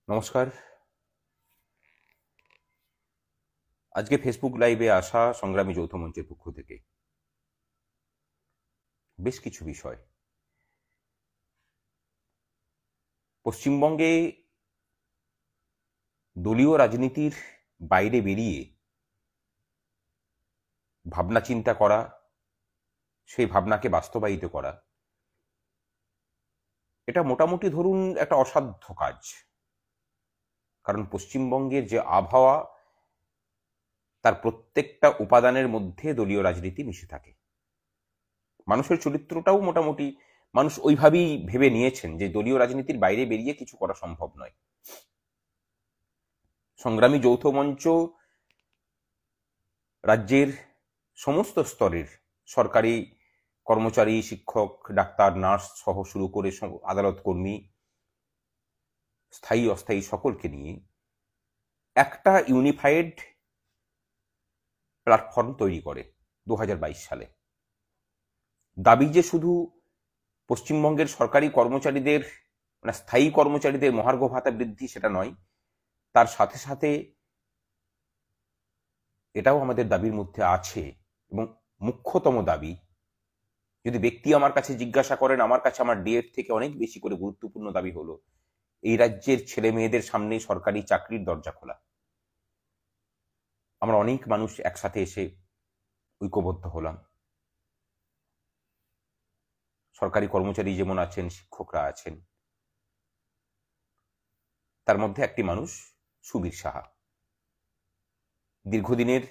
নমস্কার। আজকে ফেসবুক লাইভে আসা সংগ্রামী যৌথ মঞ্চের পক্ষ থেকে বেশ কিছু বিষয়। পশ্চিমবঙ্গে দলীয় রাজনীতির বাইরে বেরিয়ে ভাবনা চিন্তা করা, সেই ভাবনাকে বাস্তবায়িত করা, এটা মোটামুটি ধরুন একটা অসাধ্য কাজ। কারণ পশ্চিমবঙ্গের যে আবহাওয়া, তার প্রত্যেকটা উপাদানের মধ্যে দলীয় রাজনীতি মিশে থাকে। মানুষের চরিত্রটাও মোটামুটি মানুষ ওইভাবেই ভেবে নিয়েছেন যে দলীয় রাজনীতির বাইরে বেরিয়ে কিছু করা সম্ভব নয়। সংগ্রামী যৌথ মঞ্চ রাজ্যের সমস্ত স্তরের সরকারি কর্মচারী, শিক্ষক, ডাক্তার, নার্স সহ শুরু করে আদালত কর্মী, স্থায়ী অস্থায়ী সকলকে নিয়ে একটা ইউনিফাইড প্ল্যাটফর্ম তৈরি করে 2022 সালে। দাবি যে শুধু পশ্চিমবঙ্গের সরকারি কর্মচারীদের, মানে স্থায়ী কর্মচারীদের মহার্ঘ ভাতা বৃদ্ধি, সেটা নয়, তার সাথে সাথে এটাও আমাদের দাবির মধ্যে আছে। এবং মুখ্যতম দাবি, যদি ব্যক্তি আমার কাছে জিজ্ঞাসা করেন, আমার কাছে আমার ডিএর থেকে অনেক বেশি করে গুরুত্বপূর্ণ দাবি হলো এই রাজ্যের ছেলে মেয়েদের সামনে সরকারি চাকরির দরজা খোলা। আমরা অনেক মানুষ একসাথে এসে ঐক্যবদ্ধ হলাম। সরকারি কর্মচারী যেমন আছেন, শিক্ষকরা আছেন, তার মধ্যে একটি মানুষ সুবীর সাহা, দীর্ঘদিনের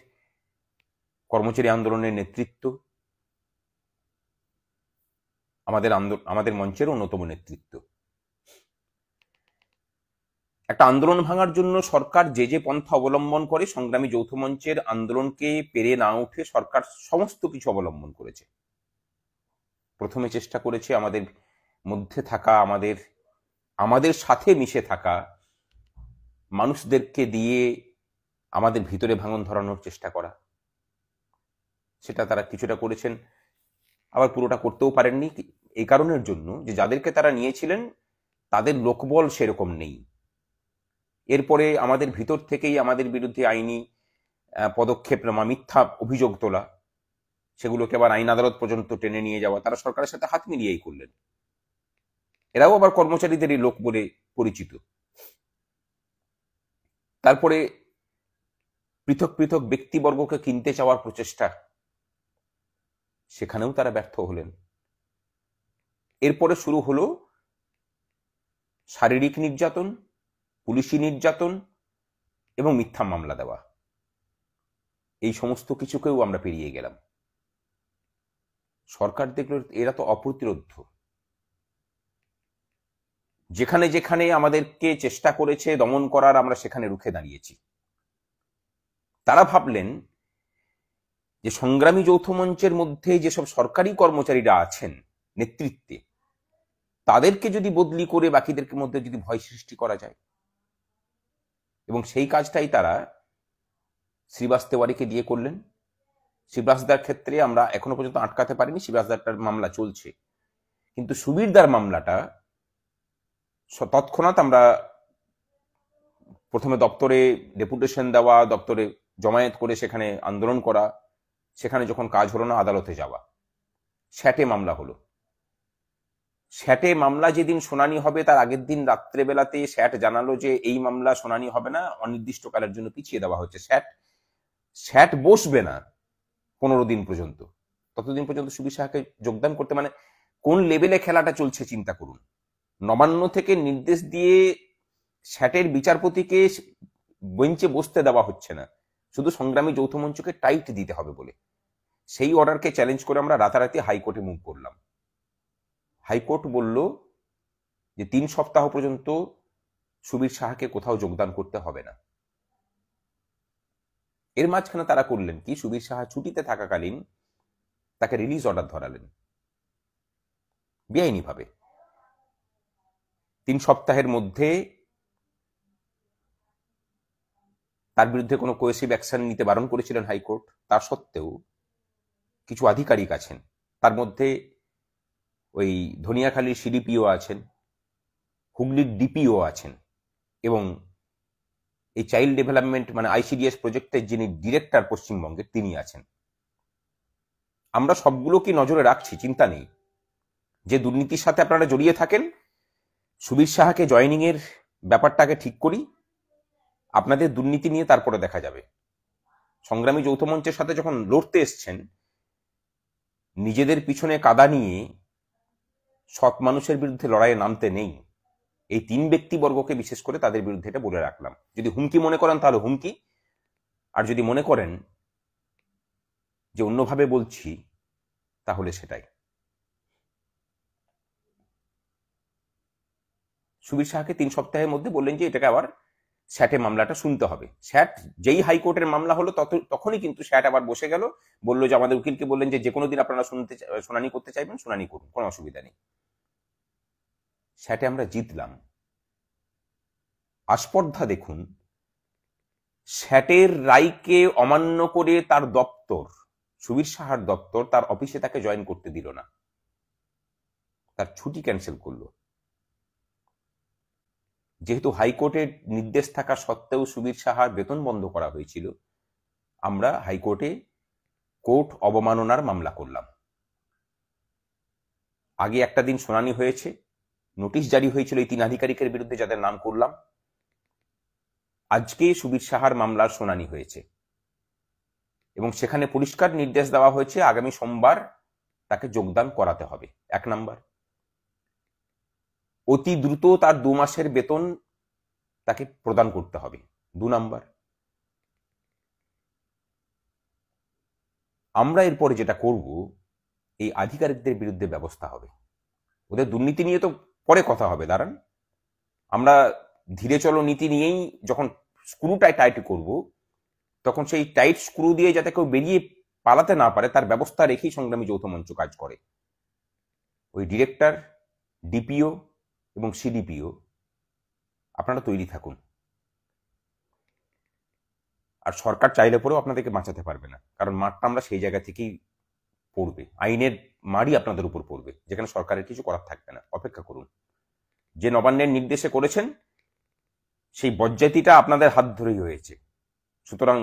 কর্মচারী আন্দোলনের নেতৃত্ব, আমাদের মঞ্চের অন্যতম নেতৃত্ব। একটা আন্দোলন ভাঙার জন্য সরকার যে যে পন্থা অবলম্বন করে, সংগ্রামী যৌথ মঞ্চের আন্দোলনকে পেরে না উঠে সরকার সমস্ত কিছু অবলম্বন করেছে। প্রথমে চেষ্টা করেছে আমাদের মধ্যে থাকা, আমাদের সাথে মিশে থাকা মানুষদেরকে দিয়ে আমাদের ভিতরে ভাঙন ধরানোর চেষ্টা করা। সেটা তারা কিছুটা করেছেন, আবার পুরোটা করতেও পারেননি। এই কারণের জন্য যে যাদেরকে তারা নিয়েছিলেন তাদের লোকবল সেরকম নেই। এরপরে আমাদের ভিতর থেকেই আমাদের বিরুদ্ধে আইনি পদক্ষেপ নেওয়া, মিথ্যা অভিযোগ তোলা, সেগুলোকে আবার আইন আদালত পর্যন্ত টেনে নিয়ে যাওয়া, তারা সরকারের সাথে হাত মিলিয়েই করলেন। এরাও আবার কর্মচারীদেরই লোক বলে পরিচিত। তারপরে পৃথক পৃথক ব্যক্তিবর্গকে কিনতে চাওয়ার প্রচেষ্টা, সেখানেও তারা ব্যর্থ হলেন। এরপরে শুরু হলো শারীরিক নির্যাতন, পুলিশি নির্যাতন এবং মিথ্যা মামলা দেওয়া। এই সমস্ত কিছুকেও আমরা পেরিয়ে গেলাম। সরকার দেখলো এরা তো অপ্রতিরোধ্য। যেখানে যেখানে আমাদেরকে চেষ্টা করেছে দমন করার, আমরা সেখানে রুখে দাঁড়িয়েছি। তারা ভাবলেন যে সংগ্রামী যৌথ মঞ্চের মধ্যে যেসব সরকারি কর্মচারীরা আছেন নেতৃত্বে, তাদেরকে যদি বদলি করে বাকিদের মধ্যে যদি ভয় সৃষ্টি করা যায়, এবং সেই কাজটাই তারা শ্রীবাস তেওয়ারিকে দিয়ে করলেন। শ্রীবাসদার ক্ষেত্রে আমরা এখনো পর্যন্ত আটকাতে পারিনি, শ্রীবাসদারটার মামলা চলছে, কিন্তু সুবীরদার মামলাটা তৎক্ষণাৎ আমরা প্রথমে দপ্তরে ডেপুটেশন দেওয়া, দপ্তরে জমায়েত করে সেখানে আন্দোলন করা, সেখানে যখন কাজ হলো না, আদালতে যাওয়া, স্যাটে মামলা হলো। স্যাটে মামলা যেদিন শুনানি হবে তার আগের দিন রাত্রেবেলাতে স্যাট জানালো যে এই মামলা শুনানি হবে না, অনির্দিষ্টকালের জন্য পিছিয়ে দেওয়া হচ্ছে। স্যাট বসবে না 15 দিন পর্যন্ত। ততদিন পর্যন্ত সুবীর সাহাকে যোগদান করতে, মানে কোন লেভেলে খেলাটা চলছে চিন্তা করুন। নবান্ন থেকে নির্দেশ দিয়ে স্যাটের বিচারপতিকে বেঞ্চে বসতে দেওয়া হচ্ছে না, শুধু সংগ্রামী যৌথ মঞ্চকে টাইট দিতে হবে বলে। সেই অর্ডারকে চ্যালেঞ্জ করে আমরা রাতারাতি হাইকোর্টে মুভ করলাম। হাইকোর্ট বলল যে 3 সপ্তাহ পর্যন্ত সুবীর সাহাকে কোথাও যোগদান করতে হবে না। এর মাঝখানে তারা করলেন কি, সুবীর সাহা ছুটিতে থাকাকালীন তাকে রিলিজ অর্ডার ধরালেন বেআইনি ভাবে। 3 সপ্তাহের মধ্যে তার বিরুদ্ধে কোনো কোয়েসিভ অ্যাকশন নিতে বারণ করেছিলেন হাইকোর্ট। তা সত্ত্বেও কিছু আধিকারিক আছেন, তার মধ্যে ওই ধনিয়াখালীর সিডিপিও আছেন, হুগলির ডিপিও আছেন, এবং এই চাইল্ড ডেভেলপমেন্ট মানে আইসিডিএস প্রজেক্টের যিনি ডিরেক্টর পশ্চিমবঙ্গের তিনি আছেন। আমরা সবগুলো কি নজরে রাখছি? চিন্তা নেই। যে দুর্নীতির সাথে আপনারা জড়িয়ে থাকেন, সুবীর সাহাকে জয়েনিং এর ব্যাপারটাকে ঠিক করি, আপনাদের দুর্নীতি নিয়ে তারপরে দেখা যাবে। সংগ্রামী যৌথ মঞ্চের সাথে যখন লড়তে এসছেন, নিজেদের পিছনে কাদা নিয়ে সৎ মানুষের বিরুদ্ধে লড়াইয়ে নামতে নেই। এই 3 ব্যক্তিবর্গকে বিশেষ করে তাদের বিরুদ্ধে এটা বলে রাখলাম। যদি হুমকি মনে করেন তাহলে হুমকি, আর যদি মনে করেন যে অন্যভাবে বলছি তাহলে সেটাই। সুবীর সাহাকে 3 সপ্তাহের মধ্যে বললেন যে এটাকে আবার স্যাটে মামলাটা শুনতে হবে। স্যাট যেই হাইকোর্টের মামলা হলো তখনই কিন্তু স্যাট আবার বসে গেল, বললো যে আমাদের উকিলকে বললেন যে কোনো দিন আপনারা শুনানি করতে চাইবেন, শুনানি করুন, কোনো অসুবিধা নেই। স্যাটে আমরা জিতলাম। আস্পর্ধা দেখুন, স্যাটের রায়কে অমান্য করে তার দপ্তর, সুবীর সাহার দপ্তর, তার অফিসে তাকে জয়েন করতে দিল না, তার ছুটি ক্যান্সেল করলো। যেহেতু হাইকোর্টের নির্দেশ থাকা সত্ত্বেও সুবীর সাহার বেতন বন্ধ করা হয়েছিল, আমরা হাইকোর্টে কোর্ট অবমাননার মামলা করলাম। আগে একটা দিন শুনানি হয়েছে, নোটিশ জারি হয়েছিল এই 3 আধিকারিকের বিরুদ্ধে যাদের নাম করলাম। আজকে সুবীর সাহার মামলার শুনানি হয়েছে এবং সেখানে পরিষ্কার নির্দেশ দেওয়া হয়েছে আগামী সোমবার তাকে যোগদান করাতে হবে। 1 নাম্বার। অতি দ্রুত তার 2 মাসের বেতন তাকে প্রদান করতে হবে। 2 নাম্বার। আমরা এরপরে যেটা করব, এই আধিকারিকদের বিরুদ্ধে ব্যবস্থা হবে। ওদের দুর্নীতি নিয়ে তো পরে কথা হবে, দাঁড়ান। আমরা ধীরে চলো নীতি নিয়েই যখন স্ক্রুটাই টাইট করব, তখন সেই টাইট স্ক্রু দিয়ে যাতে কেউ বেরিয়ে পালাতে না পারে তার ব্যবস্থা রেখেই সংগ্রামী যৌথ মঞ্চ কাজ করে। ওই ডিরেক্টর, ডিপিও এবং সিডিপিও আপনারা তৈরি থাকুন। আর সরকার চাইলে পরেও আপনাদেরকে বাঁচাতে পারবে না, কারণ মাঠটা আমরা সেই জায়গা থেকেই পড়বে, আইনের মারই আপনাদের উপর পড়বে, যেখানে সরকারের কিছু করার থাকবে না। অপেক্ষা করুন। যে নবান্নের নির্দেশে করেছেন সেই বজ্জাতিটা আপনাদের হাত ধরেই হয়েছে, সুতরাং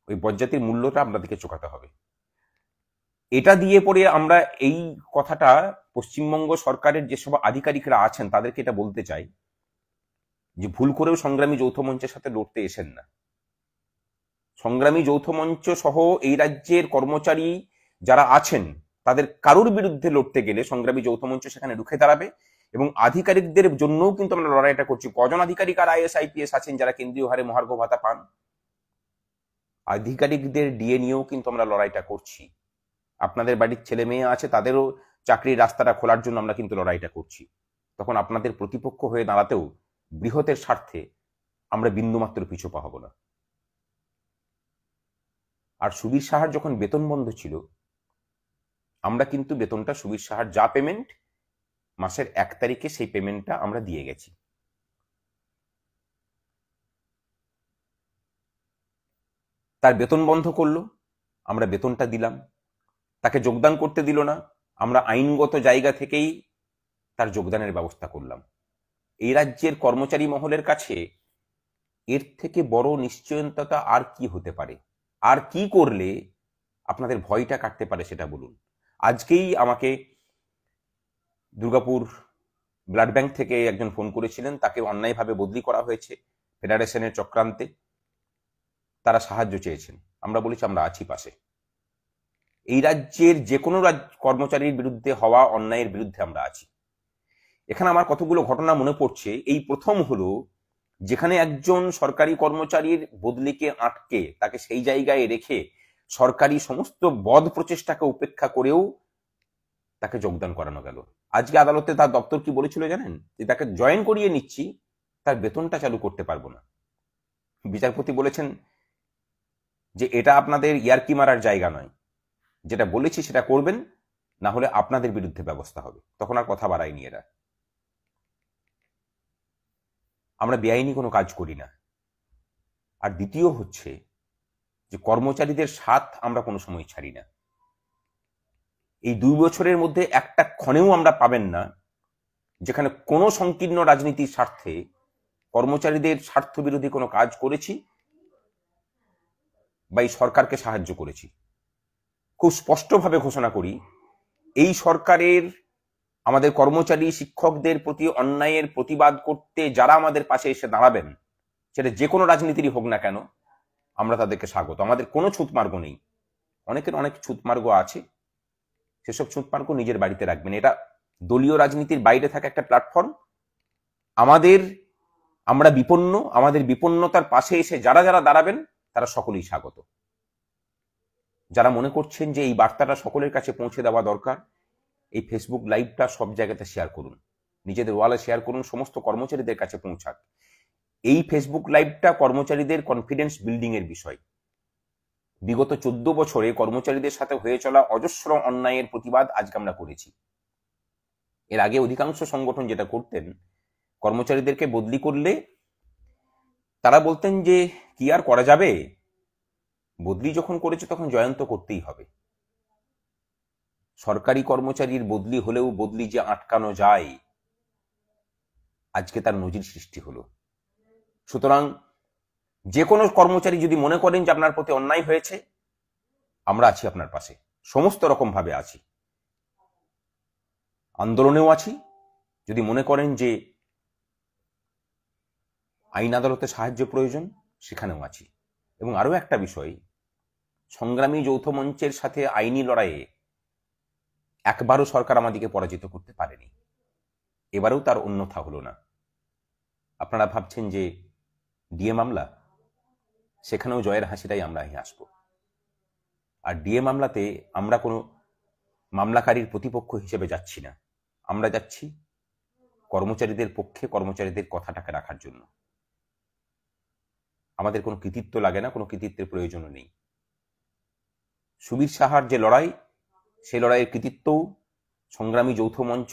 ওই বজ্জাতির মূল্যটা আপনাদেরকে চোকাতে হবে। এটা দিয়ে পরে আমরা এই কথাটা পশ্চিমবঙ্গ সরকারের যেসব আধিকারিকরা আছেন তাদেরকে এটা বলতে চাই যে ভুল করেও সংগ্রামী যৌথ মঞ্চের সাথে লড়তে এসেন না। সংগ্রামী যৌথ মঞ্চ সহ এই রাজ্যের কর্মচারী যারা আছেন তাদের কারোর বিরুদ্ধে লড়তে গেলে সংগ্রামী যৌথ মঞ্চ সেখানে রুখে দাঁড়াবে এবং আধিকারিকদের জন্যও কিন্তু আমরা লড়াইটা করছি। কজন আধিকারিক আর আইএস আইপিএস আছেন যারা কেন্দ্রীয় হারে মহার্ঘ ভাতা পান? আধিকারিকদের ডিএ নিয়েও কিন্তু আমরা লড়াইটা করছি। আপনাদের বাড়ির ছেলে মেয়ে আছে, তাদেরও চাকরির রাস্তাটা খোলার জন্য আমরা কিন্তু লড়াইটা করছি। তখন আপনাদের প্রতিপক্ষ হয়ে দাঁড়াতেও বৃহতের স্বার্থে আমরা বিন্দুমাত্র পিছু পা হব না। আর সুবীর সাহার যখন বেতন বন্ধ ছিল, আমরা কিন্তু বেতনটা সুবীর সাহার যা পেমেন্ট মাসের 1 তারিখে সেই পেমেন্টটা আমরা দিয়ে গেছি। তার বেতন বন্ধ করলো, আমরা বেতনটা দিলাম। তাকে যোগদান করতে দিল না, আমরা আইনগত জায়গা থেকেই তার যোগদানের ব্যবস্থা করলাম। এই রাজ্যের কর্মচারী মহলের কাছে এর থেকে বড় নিশ্চয়তা আর কি হতে পারে? আর কি করলে আপনাদের ভয়টা কাটতে পারে সেটা বলুন। আজকেই আমাকে দুর্গাপুর ব্লাড ব্যাংক থেকে একজন ফোন করেছিলেন, তাকে অন্যায়ভাবে বদলি করা হয়েছে ফেডারেশনের চক্রান্তে, তারা সাহায্য চেয়েছেন। আমরা বলেছি আমরা আছি পাশে। এই রাজ্যের যে কোনো কর্মচারীর বিরুদ্ধে হওয়া অন্যায়ের বিরুদ্ধে আমরা আছি। এখানে আমার কতগুলো ঘটনা মনে পড়ছে। এই প্রথম হলো যেখানে একজন সরকারি কর্মচারীর বদলিকে আটকে তাকে সেই জায়গায় রেখে সরকারি সমস্ত বদ প্রচেষ্টাকে উপেক্ষা করেও তাকে যোগদান করানো গেল। আজকে আদালতে তার দপ্তর কি বলেছিল জানেন? যে তাকে জয়েন করিয়ে নিচ্ছি, তার বেতনটা চালু করতে পারবো না। বিচারপতি বলেছেন যে এটা আপনাদের ইয়ার্কি মারার জায়গা নয়, যেটা বলেছি সেটা করবেন, না হলে আপনাদের বিরুদ্ধে ব্যবস্থা হবে। তখন আর কথা বাড়ায়নি এরা। আমরা বেআইনি কোনো কাজ করি না। আর দ্বিতীয় হচ্ছে যে কর্মচারীদের স্বার্থ আমরা কোনো সময় ছাড়ি না। এই 2 বছরের মধ্যে একটা ক্ষণেও আমরা পাবেন না যেখানে কোনো সংকীর্ণ রাজনীতির স্বার্থে কর্মচারীদের স্বার্থ বিরোধী কোনো কাজ করেছি বা এই সরকারকে সাহায্য করেছি। খুব স্পষ্টভাবে ঘোষণা করি, এই সরকারের আমাদের কর্মচারী শিক্ষকদের প্রতি অন্যায়ের প্রতিবাদ করতে যারা আমাদের পাশে এসে দাঁড়াবেন, সেটা যে কোনো রাজনীতিরই হোক না কেন, আমরা তাদেরকে স্বাগত। আমাদের কোনো ছুতমার্গ নেই। অনেকের অনেক ছুতমার্গ আছে, সেসব ছুতমার্গ নিজের বাড়িতে রাখবেন। এটা দলীয় রাজনীতির বাইরে থাকা একটা প্ল্যাটফর্ম। আমরা বিপন্ন, আমাদের বিপন্নতার পাশে এসে যারা যারা দাঁড়াবেন তারা সকলেই স্বাগত। যারা মনে করছেন যে এই বার্তাটা সকলের কাছে পৌঁছে দেওয়া দরকার, এই ফেসবুক লাইভটা সব জায়গাতে শেয়ার করুন, নিজেদের ওয়ালে শেয়ার করুন, সমস্ত কর্মচারীদের কাছে পৌঁছাক। এই ফেসবুক লাইভটা কর্মচারীদের কনফিডেন্স বিল্ডিং এর বিষয়। বিগত 14 বছরে কর্মচারীদের সাথে হয়ে চলা অজস্র অন্যায়ের প্রতিবাদ আজকে আমরা করেছি। এর আগে অধিকাংশ সংগঠন যেটা করতেন, কর্মচারীদেরকে বদলি করলে তারা বলতেন যে কি আর করা যাবে, বদলি যখন করেছে তখন জয়ন্ত করতেই হবে। সরকারি কর্মচারীর বদলি হলেও বদলি যে আটকানো যায়, আজকে তার নজির সৃষ্টি হলো। সুতরাং যে কোনো কর্মচারী যদি মনে করেন যে আপনার প্রতি অন্যায় হয়েছে, আমরা আছি আপনার পাশে, সমস্ত রকম ভাবে আছি। আন্দোলনেও আছি, যদি মনে করেন যে আইন আদালতে সাহায্য প্রয়োজন, সেখানেও আছি। এবং আরো একটা বিষয়, সংগ্রামী যৌথ মঞ্চের সাথে আইনি লড়াইয়ে একবারও সরকার আমাদেরকে পরাজিত করতে পারেনি, এবারেও তার অন্যথা হলো না। আপনারা ভাবছেন যে ডিএ মামলা, সেখানেও জয়ের হাসিটাই আমরা আসব। আর ডিএ মামলাতে আমরা কোনো মামলাকারীর প্রতিপক্ষ হিসেবে যাচ্ছি না, আমরা যাচ্ছি কর্মচারীদের পক্ষে, কর্মচারীদের কথাটাকে রাখার জন্য। আমাদের কোনো কৃতিত্ব লাগে না, কোনো কৃতিত্বের প্রয়োজনও নেই। সুবীর সাহার যে লড়াই, সেই লড়াইয়ের কৃতিত্বও সংগ্রামী যৌথ মঞ্চ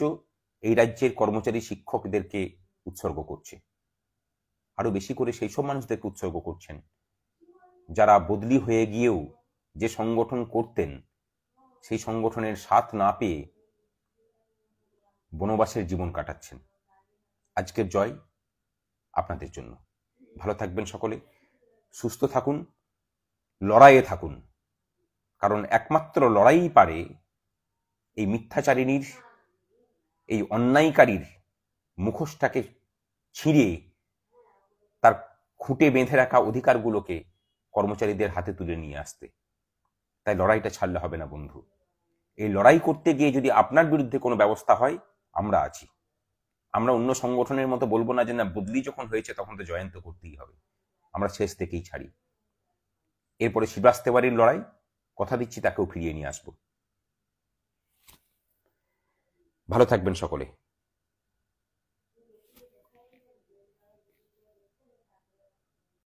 এই রাজ্যের কর্মচারী শিক্ষকদেরকে উৎসর্গ করছে। আরো বেশি করে সেই সব মানুষদেরকে উৎসর্গ করছেন যারা বদলি হয়ে গিয়েও যে সংগঠন করতেন, সেই সংগঠনের সাথ না পেয়ে বনবাসের জীবন কাটাচ্ছেন। আজকের জয় আপনাদের জন্য। ভালো থাকবেন সকলে, সুস্থ থাকুন, লড়াইয়ে থাকুন, কারণ একমাত্র লড়াই পারে এই মিথ্যাচারিণীর, এই অন্যায়কারীর মুখোশটাকে ছিঁড়ে তার খুঁটে বেঁধে রাখা অধিকারগুলোকে কর্মচারীদের হাতে তুলে নিয়ে আসতে। তাই লড়াইটা ছাড়লে হবে না বন্ধু। এই লড়াই করতে গিয়ে যদি আপনার বিরুদ্ধে কোনো ব্যবস্থা হয়, আমরা আছি। আমরা অন্য সংগঠনের মতো বলবো না যে না, বদলি যখন হয়েছে তখন তো জয়ন্ত করতেই হবে। আমরা শেষ থেকেই ছাড়ি। এরপরে শিবাস তেওয়ারির লড়াই, কথা দিচ্ছি তাকেও ফিরিয়ে নিয়ে আসবো। ভালো থাকবেন সকলে।